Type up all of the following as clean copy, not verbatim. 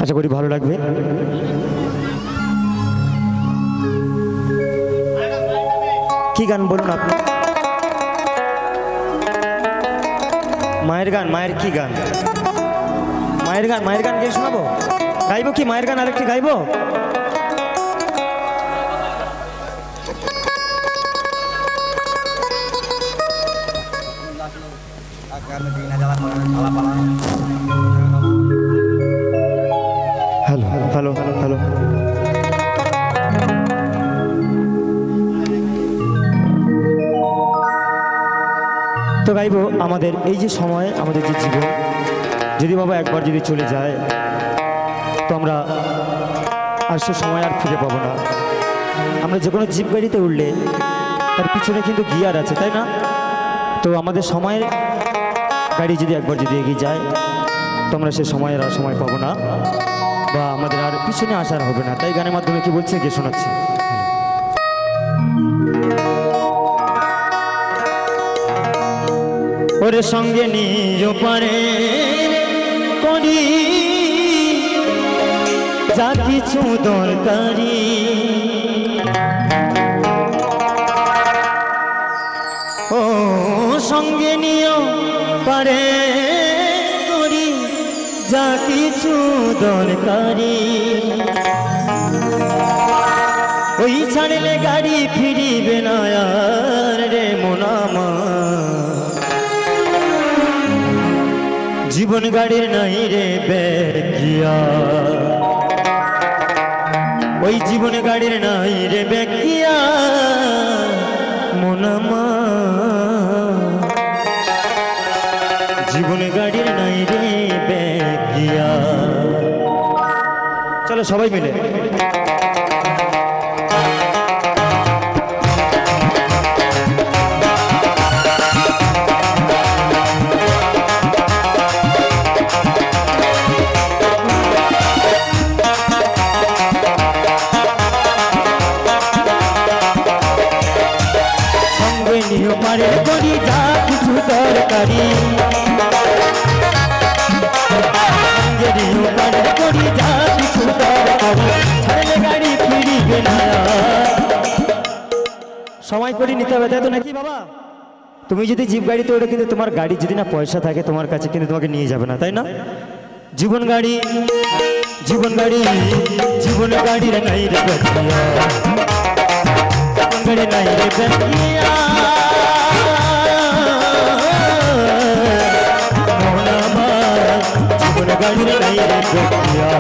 আশা করি ভালো লাগবে। কি গান বলুন আপনি? মায়ের গান? মায়ের কি গান? মায়ের গান? মায়ের গান গিয়ে শোনাবো? গাইবো কি মায়ের গান আরেকটি গাইবো? হ্যালো হ্যালো হ্যালো, তো গাইবো আমাদের এই যে সময়, আমাদের যে জীবন, যদি বাবা একবার যদি চলে যায় তো আমরা আর সে সময় আর ফিরে পাবো না। আমরা যে কোনো জিপ গাড়িতে উঠলে তার পিছনে কিন্তু গিয়ার আছে, তাই না? তো আমাদের সময়ের গাড়ি যদি একবার যদি এগিয়ে যায় তো আমরা সে সময়ের আর সময় পাবো না, বা আমাদের আর পিছনে আসার হবে না। তাই গানের মাধ্যমে কি বলছে গিয়ে শোনাচ্ছি। ওর সঙ্গে নিজ পারে করি যা কিছু দরকারি, ও সঙ্গে নিয়ে পারে করি যা কিছু দরকারি, ওই ছাড়লে গাড়ি ফিরিবে না আর রে মোনামা, জীবন গাড়ির নাই রে ব্যাগিয়া, ওই জীবন গাড়ির নাই রে ব্যাগিয়া মোনামা, জীবন গাড়ির নাই রে ব্যাগিয়া। চলো সবাই মিলে পারে করি যা কিছু দরকারি, পারে করি যা কিছু দরকারি, ছাড়লে গাড়ি ফিরিবে না। সময় করে নিতে হবে, তাই তো নাকি বাবা? তুমি যদি জিপ গাড়িতে ওটা, কিন্তু তোমার গাড়ি যদি না পয়সা থাকে তোমার কাছে, কিন্তু তোমাকে নিয়ে যাবে না, তাই না? জীবন গাড়ি, জীবন গাড়ি, জীবন গাড়ির নাই রে ব্যাগিয়া, জীবন গাড়ি নাই রে ব্যাগিয়া, জীবন গাড়ির নাই রে ব্যাগিয়া।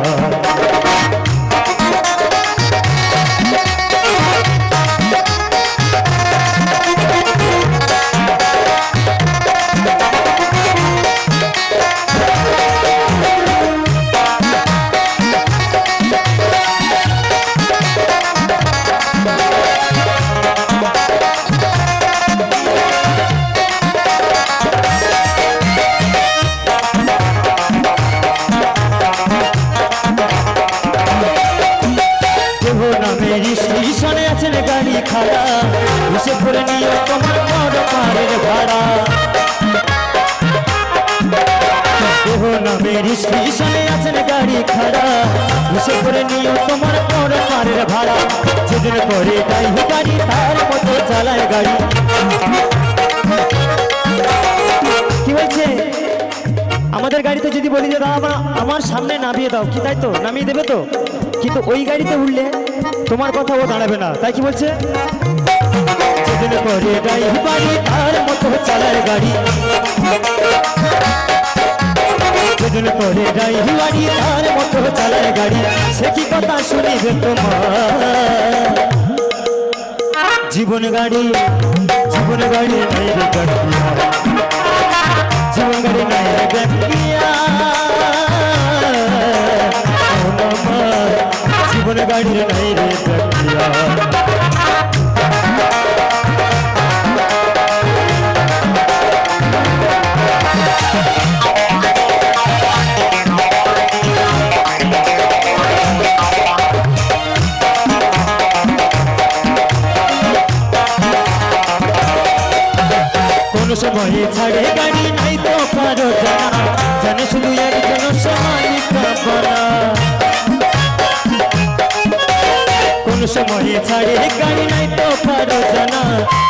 স্টেশনে আছেন গাড়ি খাড়া, হিসেব করে নিও তোমার বড় পারের ভাড়া, দেহ নামের স্টেশনে আছেন গাড়ি খাড়া, হিসেব করে নিও তোমার বড় পারের ভাড়া, যেদিন করে তাই গাড়ি তার মতো চালায় গাড়ি। কি বলছে? আমাদের গাড়িতে যদি বলি যে দাদা আমার সামনে নামিয়ে দাও, কি তাই তো নামিয়ে দেবে তো, কিন্তু ওই গাড়িতে উঠলে তোমার কথা ও দাঁড়াবে না। তাই কি বলছে? যেদিন করে গাড়ি তার মতো চালায় গাড়ি, যেদিন করে গাড়ি তার মতো চালায় গাড়ি, সে কি কথা শুনিবে তোমার? জীবন গাড়ি, জীবন গাড়ি নাই রে ব্যাগিয়া, জীবন গাড়ি নাই রে ব্যাগিয়া, জীবন গাড়ির নাই রে ব্যাগিয়া। সময়ে ছাড়ে গাড়ি নাই তো কারো জানা, জানে শুধু একজন সময় নিয়ে ছাড়ে গাড়ি নাই তো কারো জানা,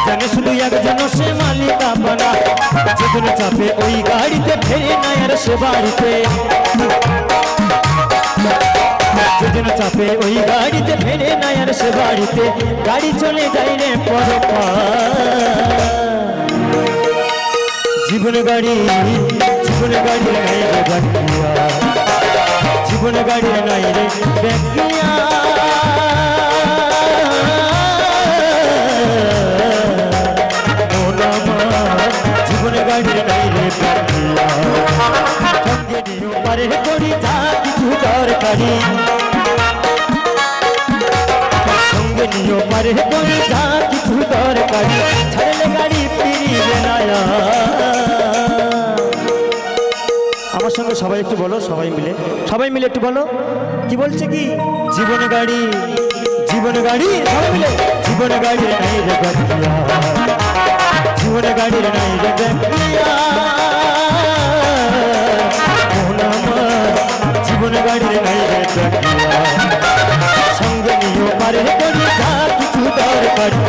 জানে শুধু একজন সে মালিক আপনা। যেদিন চাপে ওই গাড়িতে ফেরে নাই আর সে বাড়িতে, যেদিন চাপে ওই গাড়িতে ফেরে নাই আর সে বাড়িতে। গাড়ি চলে যাই রে জীবন গাড়ি, জীবন গাড়ি নাই রে ব্যাকিয়া, জীবন গাড়ি নাই রে ব্যাকিয়া। জীবন গাড়ি নাই রে ব্যাকিয়া। সঙ্গে নিও পারে করি যা কিছু দরকারি, সঙ্গে নিও পারে করি যা কিছু দরকারি। ছাড়লে গাড়ি ফিরিবে না। আমার সঙ্গে সবাই একটু বলো, সবাই মিলে একটু বলো, কি বলছে কি? জীবন গাড়ি, জীবন গাড়ি, সবাই মিলে। জীবন গাড়ি নাই রে ব্যাকিয়া, জীবন গাড়ি নাই রে ব্যাকিয়া। জীবন গাড়ি নাই রে ব্যাকিয়া। সঙ্গে নিও পারে করি যা কিছু দরকারি,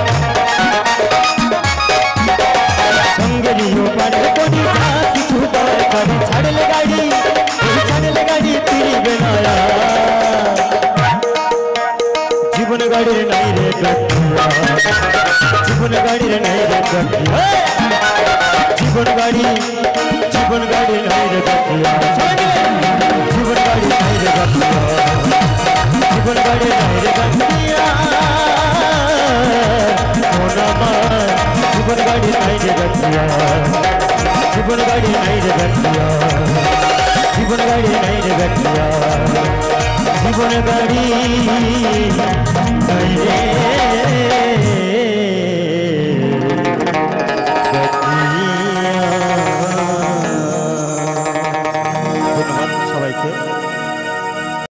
সঙ্গে নিও পারে করি যা কিছু দরকারি। ছাড়লে গাড়ি, ছাড়লে গাড়ি ফিরিবে না। জীবন গাড়ির নাই রে ব্যাকিয়া, জীবন গাড়ির নাই রে ব্যাকিয়া। জীবন গাড়ি, জীবন গাড়ি নাই রে ব্যাকিয়া। জীবন গাড়ি নাই রে ব্যাকিয়া, জীবন গাড়ি নাই রে ব্যাকিয়া। জীবন গাড়ি নাই রে ব্যাকিয়া, জীবন গাড়ি নাই রে ব্যাকিয়া, জীবন গাড়ি নাই রে ব্যাকিয়া। জীবন গাড়ি নাই রে